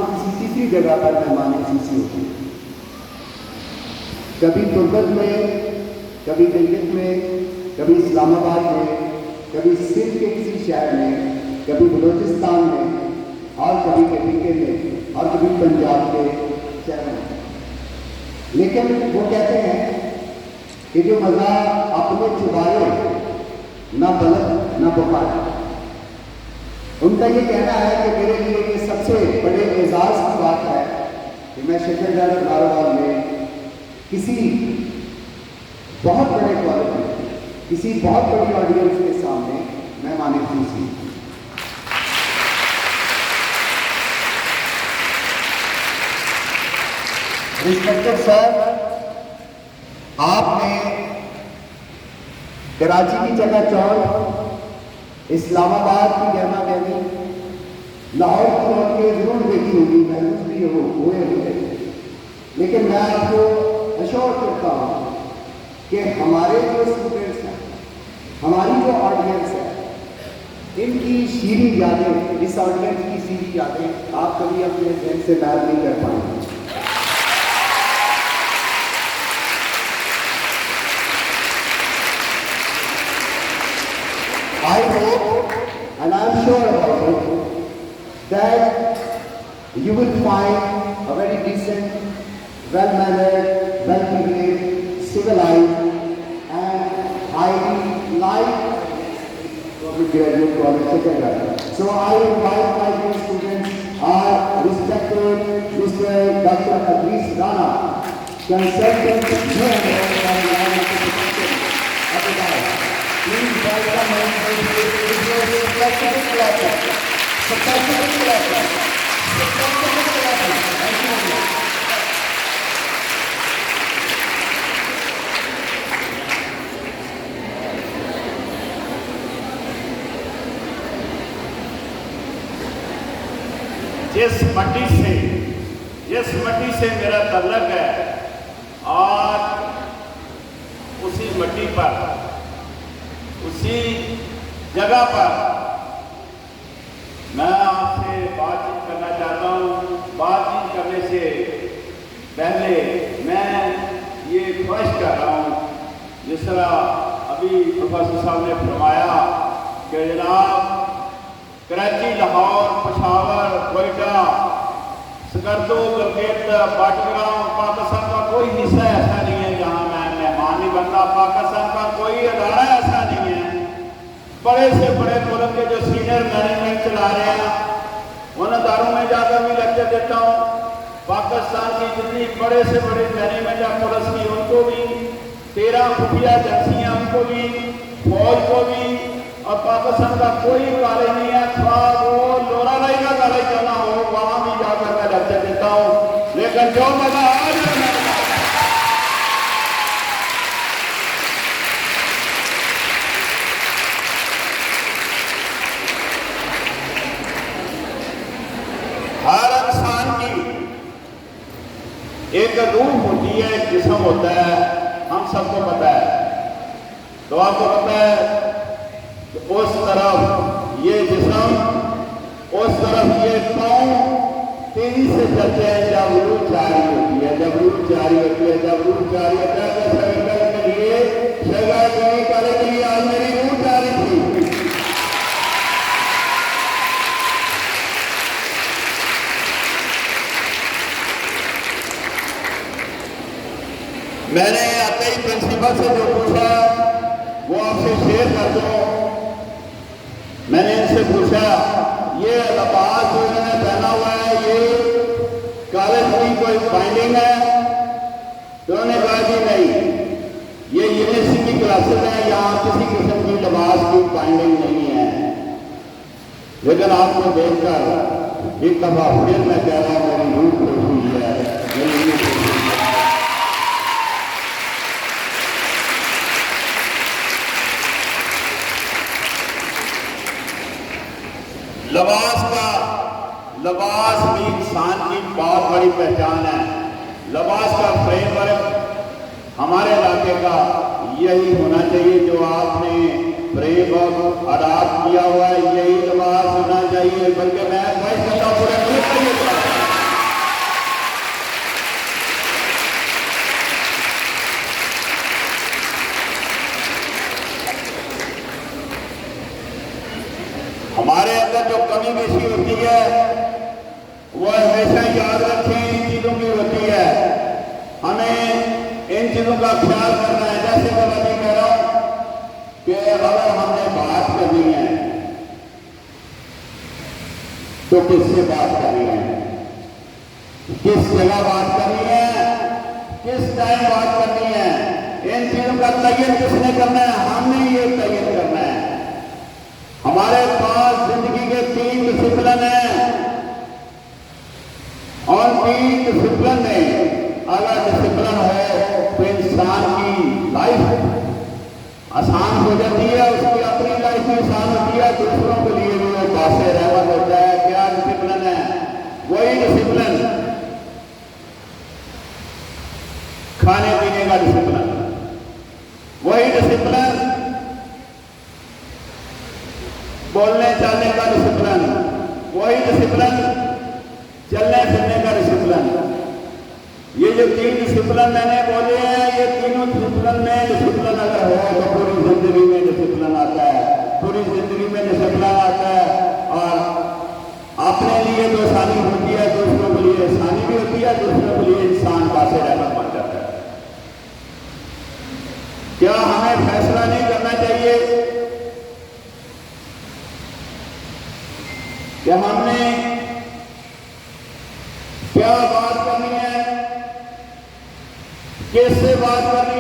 किसी तीसरी जगह पर मेहमान खसूसी होती है। कभी तुर्बत में, कभी गिलगित में, कभी इस्लामाबाद में, कभी सिंध के किसी शहर में, कभी बलोचिस्तान में, और कभी KPK में, और कभी पंजाब के शहरों में। लेकिन वो कहते हैं कि जो मज़ा अपने चुबाए ना बलद ना बुखार। उनका ये कहना है कि मेरे लिए ये सबसे बड़े एजाज़ की बात है कि मैं शक्करगढ़ नारोवाल में किसी बहुत बड़े कॉलेज में, किसी बहुत बड़ी ऑडियंस के सामने मेहमान खसूसी। रिस्पेक्टेड सर, आपने कराची की जगह चौक, इस्लामाबाद की गहमा गहमी, लाहौर की रौनकें जरूर देखी होगी, महसूस भी हुए होंगे। लेकिन मैं आपको अश्योर करता हूँ कि हमारे जो स्टूडेंट्स हैं, हमारी जो ऑडियंस है, इनकी शीरी यादें, इस ऑडियंस की शीरी यादें आप कभी अपने जहन से गायब नहीं कर पाएंगे। I hope and I am sure about it that you will find a very decent, well-mannered, well-behaved, civilized and highly liked graduate college Shakkargarh. So I invite my dear students, our respected Mr. Dr. Adris Rana, consultant chairman of the of the Diet. Please welcome जिस मट्टी से मेरा तल्लक है, और उसी मट्टी पर, उसी जगह पर मैं आपसे बातचीत करना चाहता हूँ। बातचीत करने से पहले मैं ये ख्वाहिश कर रहा हूँ, जिस तरह अभी प्रोफेसर साहब ने फरमाया कि जनाब कराची, लाहौर, पेशावर, कोयटा, सकर्दो, गिलगित, बाटग्राम, पाकिस्तान का कोई हिस्सा ऐसा नहीं है जहाँ मैं मेहमान नहीं बनता। पाकिस्तान का कोई अदारा ऐसा नहीं है। बड़े से बड़े मुल्क के जो सीनियर मैनेजमेंट चला रहे हैं, उन अदारों में जाकर भी लेक्चर देता हूँ। पाकिस्तान की जितनी बड़े से बड़े मैनेजमेंट है पुलिस की, उनको भी, 13 खुफिया एजेंसियाँ, उनको भी, फौज को भी, और पाकिस्तान का कोई कॉलेज नहीं है, वो लोरालाई का कॉलेज क्यों ना हो, वहाँ भी जाकर मैं लेक्चर देता हूँ। लेकिन जो मजा आज हर इंसान की एक रूह होती है, एक जिस्म होता है, हम सबको पता है। तो आपको पता है उस तरफ ये जिस्म, उस तरफ ये पाँव तेजी से चलते हैं जब रूह जारी होती है, जब रूह जारी होती है, जब रूह जारी होता है। तो शक्करगढ़ के लिए, शक्करगढ़ कॉलेज के लिए आज मेरी रूह जारी थी। मैंने आते ही प्रिंसिपल से जो पूछा वो आपसे शेयर कर दो। मैंने इनसे पूछा, ये लिबास जो इन्होंने पहना हुआ है, ये कॉलेज की कोई बाइंडिंग है? तो उन्होंने कहा कि नहीं, ये यूनिवर्सिटी क्लासेस हैं, यहाँ किसी किस्म की लिबास की बाइंडिंग नहीं है। लेकिन आपको देखकर एक दफा फिर मैं कह रहा हूँ, मेरी रूह खुश हुई है, मेरी रूह खुश हुई है। लिबास भी इंसान की बहुत बड़ी पहचान है। लिबास का फ्रेमवर्क हमारे इलाके का यही होना चाहिए, जो आपने फ्रेमवर्क अडॉप्ट किया हुआ है, यही लिबास होना चाहिए। बल्कि मैं ख्वाहिश करता हूँ पूरे मुल्क का ये वो हमेशा याद रखें इन चीज़ों की होती है, हमें इन चीज़ों का ख्याल करना है। जैसे मैं अभी कह रहा हूँ कि अगर हमने बात करनी है तो किससे बात करनी है, किस जगह बात करनी है, किस टाइम बात करनी है, इन चीज़ों का तयन किसने करना है? हमने ये तयन करना है। हमारे पास जिंदगी के 3 डिसिप्लिन हैं और 3 डिसिप्लिन में अगर डिसिप्लिन हो तो इंसान की लाइफ आसान हो जाती है, उसकी अपनी लाइफ भी आसान होती है, दूसरों के लिए भी वो बासे रहमत होता है। क्या डिसिप्लिन है? वही डिसिप्लिन खाने पीने का डिसिप्लिन, वही डिसिप्लिन बोलने चालने का डिसिप्लिन, वही डिसिप्लिन चलने फिरने का डिसिप्लिन। ये जो 3 डिसिप्लिन मैंने बोले हैं, ये तीनों डिसिप्लिन में डिसिप्लिन अगर हो तो पूरी जिंदगी में डिसिप्लिन आता है, पूरी जिंदगी में डिसिप्लिन आता है। और अपने लिए तो आसानी होती है, दूसरों के लिए आसानी भी होती है, दूसरों के लिए इंसान बासे रहमत बन जाता है। क्या हमें फैसला नहीं करना चाहिए कि हमने क्या बात करनी है, किससे बात करनी